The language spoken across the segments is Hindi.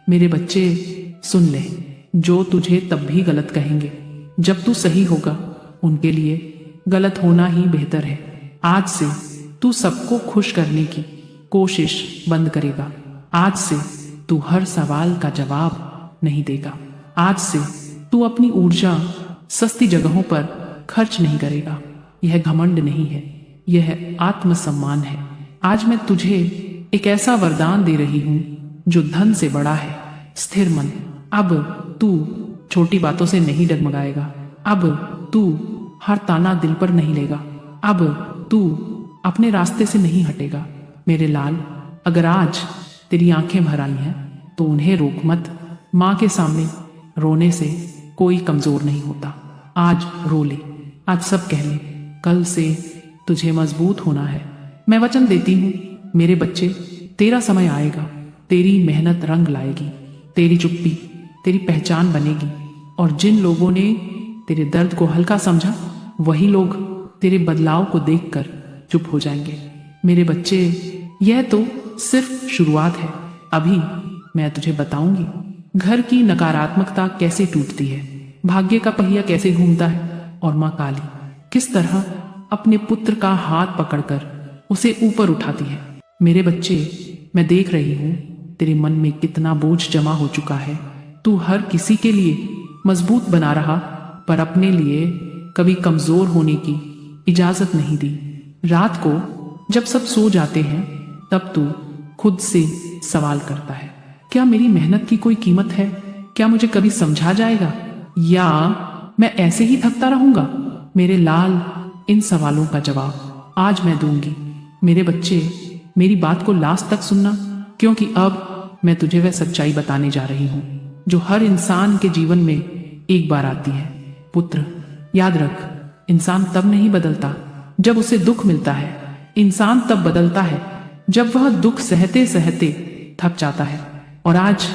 मेरे बच्चे सुन ले, जो तुझे तब भी गलत कहेंगे जब तू सही होगा, उनके लिए गलत होना ही बेहतर है। आज से तू सबको खुश करने की कोशिश बंद करेगा। आज से तू हर सवाल का जवाब नहीं देगा। आज से तू अपनी ऊर्जा सस्ती जगहों पर खर्च नहीं करेगा। यह घमंड नहीं है, यह आत्मसम्मान है। आज मैं तुझे एक ऐसा वरदान दे रही हूं जो धन से बड़ा है। स्थिर मन। अब तू छोटी बातों से नहीं डगमगाएगा। अब तू हर ताना दिल पर नहीं लेगा। अब तू अपने रास्ते से नहीं हटेगा। मेरे लाल, अगर आज तेरी आंखें भर आई हैं तो उन्हें रोक मत। माँ के सामने रोने से कोई कमजोर नहीं होता। आज रो ले, आज सब कह ले। कल से तुझे मजबूत होना है। मैं वचन देती हूँ मेरे बच्चे, तेरा समय आएगा, तेरी मेहनत रंग लाएगी, तेरी चुप्पी तेरी पहचान बनेगी। और जिन लोगों ने तेरे दर्द को हल्का समझा, वही लोग तेरे बदलाव को देखकर चुप हो जाएंगे। मेरे बच्चे, यह तो सिर्फ शुरुआत है। अभी मैं तुझे बताऊंगी घर की नकारात्मकता कैसे टूटती है, भाग्य का पहिया कैसे घूमता है, और माँ काली किस तरह अपने पुत्र का हाथ पकड़कर उसे ऊपर उठाती है। मेरे बच्चे, मैं देख रही हूं तेरे मन में कितना बोझ जमा हो चुका है। तू हर किसी के लिए मजबूत बना रहा, पर अपने लिए कभी कमजोर होने की इजाजत नहीं दी। रात को जब सब सो जाते हैं, तब तू खुद से सवाल करता है, क्या मेरी मेहनत की कोई कीमत है? क्या मुझे कभी समझा जाएगा, या मैं ऐसे ही थकता रहूंगा? मेरे लाल, इन सवालों का जवाब आज मैं दूंगी। मेरे बच्चे, मेरी बात को लास्ट तक सुनना, क्योंकि अब मैं तुझे वह सच्चाई बताने जा रही हूँ जो हर इंसान के जीवन में एक बार आती है। पुत्र, याद रख, इंसान तब नहीं बदलता जब उसे दुख मिलता है। इंसान तब बदलता है जब वह दुख सहते सहते थक जाता है। और आज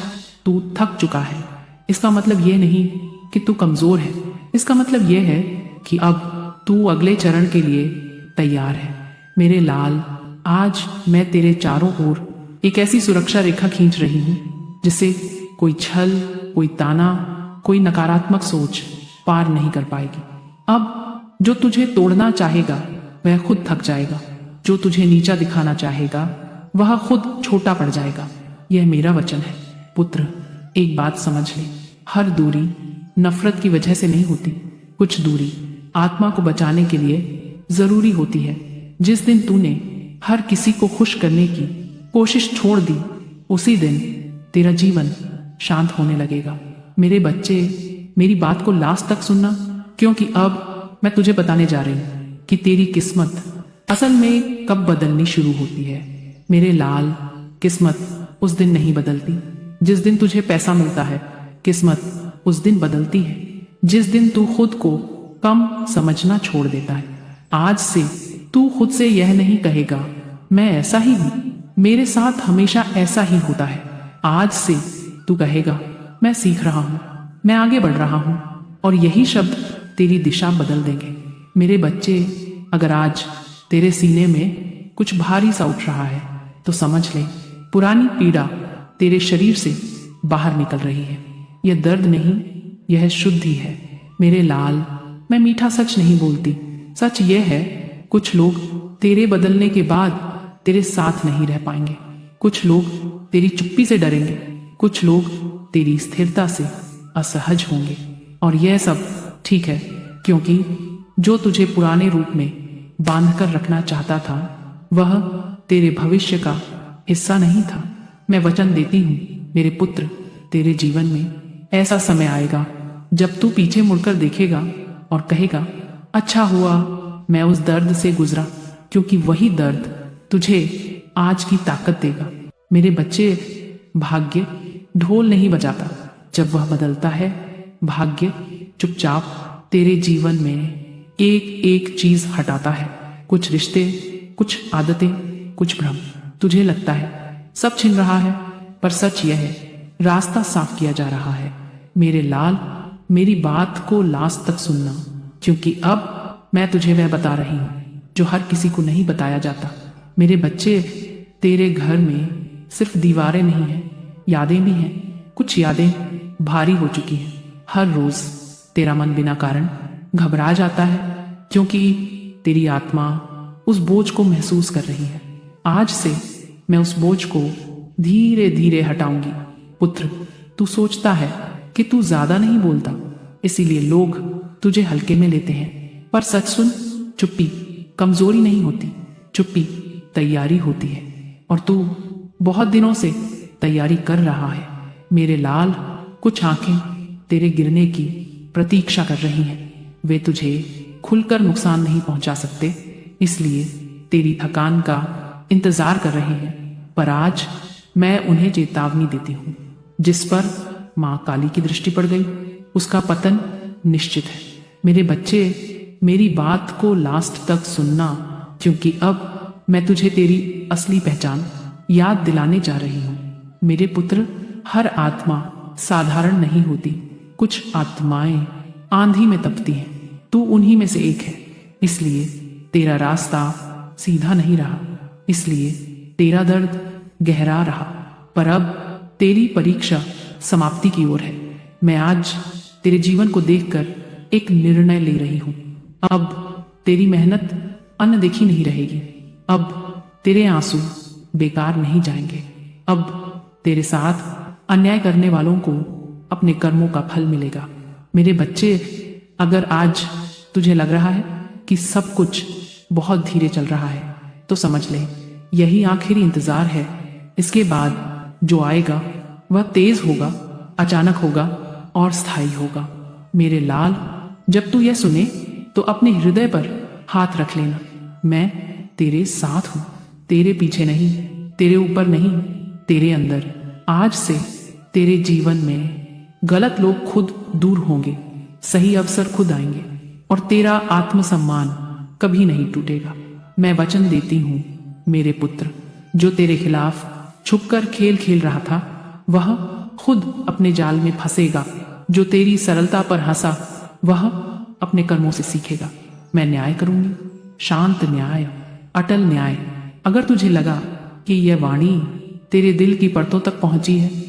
तू थक चुका है। इसका मतलब यह नहीं कि तू कमजोर है, इसका मतलब यह है कि अब तू अगले चरण के लिए तैयार है। मेरे लाल, आज मैं तेरे चारों ओर एक ऐसी सुरक्षा रेखा खींच रही हूं जिसे कोई छल, कोई ताना, कोई नकारात्मक सोच पार नहीं कर पाएगी। अब जो तुझे तोड़ना चाहेगा वह खुद थक जाएगा। जो तुझे नीचा दिखाना चाहेगा वह खुद छोटा पड़ जाएगा। यह मेरा वचन है। पुत्र, एक बात समझ ले, हर दूरी नफरत की वजह से नहीं होती। कुछ दूरी आत्मा को बचाने के लिए जरूरी होती है। जिस दिन तूने हर किसी को खुश करने की कोशिश छोड़ दी, उसी दिन तेरा जीवन शांत होने लगेगा। मेरे बच्चे, मेरी बात को लास्ट तक सुनना, क्योंकि अब मैं तुझे बताने जा रही हूं कि तेरी किस्मत असल में कब बदलनी शुरू होती है। मेरे लाल, किस्मत उस दिन नहीं बदलती जिस दिन तुझे पैसा मिलता है। किस्मत उस दिन बदलती है जिस दिन तू खुद को कम समझना छोड़ देता है। आज से तू खुद से यह नहीं कहेगा मैं ऐसा ही हूं, मेरे साथ हमेशा ऐसा ही होता है। आज से तू कहेगा मैं सीख रहा हूं, मैं आगे बढ़ रहा हूं, और यही शब्द तेरी दिशा बदल देंगे। मेरे बच्चे, अगर आज तेरे सीने में कुछ भारी सा उठ रहा है तो समझ ले, पुरानी पीड़ा तेरे शरीर से बाहर निकल रही है। यह दर्द नहीं, यह शुद्धि है। मेरे लाल, मैं मीठा सच नहीं बोलती। सच यह है, कुछ लोग तेरे बदलने के बाद तेरे साथ नहीं रह पाएंगे। कुछ लोग तेरी चुप्पी से डरेंगे, कुछ लोग तेरी स्थिरता से असहज होंगे। और यह सब ठीक है, क्योंकि जो तुझे पुराने रूप में बांधकर रखना चाहता था वह तेरे भविष्य का हिस्सा नहीं था। मैं वचन देती हूँ मेरे पुत्र, तेरे जीवन में ऐसा समय आएगा जब तू पीछे मुड़कर देखेगा और कहेगा अच्छा हुआ मैं उस दर्द से गुजरा, क्योंकि वही दर्द तुझे आज की ताकत देगा। मेरे बच्चे, भाग्य ढोल नहीं बजाता, जब वह बदलता है भाग्य चुपचाप तेरे जीवन में एक एक चीज हटाता है। कुछ रिश्ते, कुछ आदतें, कुछ भ्रम। तुझे लगता है सब छिन रहा है, पर सच यह है रास्ता साफ किया जा रहा है। मेरे लाल, मेरी बात को लास्ट तक सुनना, क्योंकि अब मैं तुझे वह बता रही हूं जो हर किसी को नहीं बताया जाता। मेरे बच्चे, तेरे घर में सिर्फ दीवारें नहीं हैं, यादें भी हैं। कुछ यादें भारी हो चुकी हैं। हर रोज तेरा मन बिना कारण घबरा जाता है, क्योंकि तेरी आत्मा उस बोझ को महसूस कर रही है। आज से मैं उस बोझ को धीरे धीरे हटाऊंगी। पुत्र, तू सोचता है कि तू ज्यादा नहीं बोलता, इसीलिए लोग तुझे हल्के में लेते हैं, पर सच सुन, चुप्पी कमजोरी नहीं होती, चुप्पी तैयारी होती है। और तू बहुत दिनों से तैयारी कर रहा है मेरे लाल। कुछ आंखें तेरे गिरने की प्रतीक्षा कर रही हैं। वे तुझे खुलकर नुकसान नहीं पहुंचा सकते, इसलिए तेरी थकान का इंतजार कर रहे हैं। पर आज मैं उन्हें चेतावनी देती हूँ। जिस पर माँ काली की दृष्टि पड़ गई, उसका पतन निश्चित है। मेरे बच्चे, मेरी बात को लास्ट तक सुनना, क्योंकि अब मैं तुझे तेरी असली पहचान याद दिलाने जा रही हूँ। मेरे पुत्र, हर आत्मा साधारण नहीं होती। कुछ आत्माएं आंधी में तपती हैं, तू उन्हीं में से एक है। इसलिए तेरा रास्ता सीधा नहीं रहा, इसलिए तेरा दर्द गहरा रहा। पर अब तेरी परीक्षा समाप्ति की ओर है। मैं आज तेरे जीवन को देखकर एक निर्णय ले रही हूं। अब तेरी मेहनत अनदेखी नहीं रहेगी। अब तेरे आंसू बेकार नहीं जाएंगे। अब तेरे साथ अन्याय करने वालों को अपने कर्मों का फल मिलेगा। मेरे बच्चे, अगर आज तुझे लग रहा है कि सब कुछ बहुत धीरे चल रहा है, तो समझ ले, यही आखिरी इंतजार है। इसके बाद जो आएगा वह तेज होगा, अचानक होगा और स्थायी होगा। मेरे लाल, जब तू यह सुने तो अपने हृदय पर हाथ रख लेना। मैं तेरे साथ हूं, तेरे पीछे नहीं, तेरे ऊपर नहीं, तेरे अंदर। आज से तेरे जीवन में गलत लोग खुद दूर होंगे, सही अवसर खुद आएंगे और तेरा आत्मसम्मान कभी नहीं टूटेगा। मैं वचन देती हूँ मेरे पुत्र, जो तेरे खिलाफ छुपकर खेल खेल रहा था, वह खुद अपने जाल में फंसेगा। जो तेरी सरलता पर हंसा, वह अपने कर्मों से सीखेगा। मैं न्याय करूंगी, शांत न्याय, अटल न्याय। अगर तुझे लगा कि यह वाणी तेरे दिल की परतों तक पहुंची है,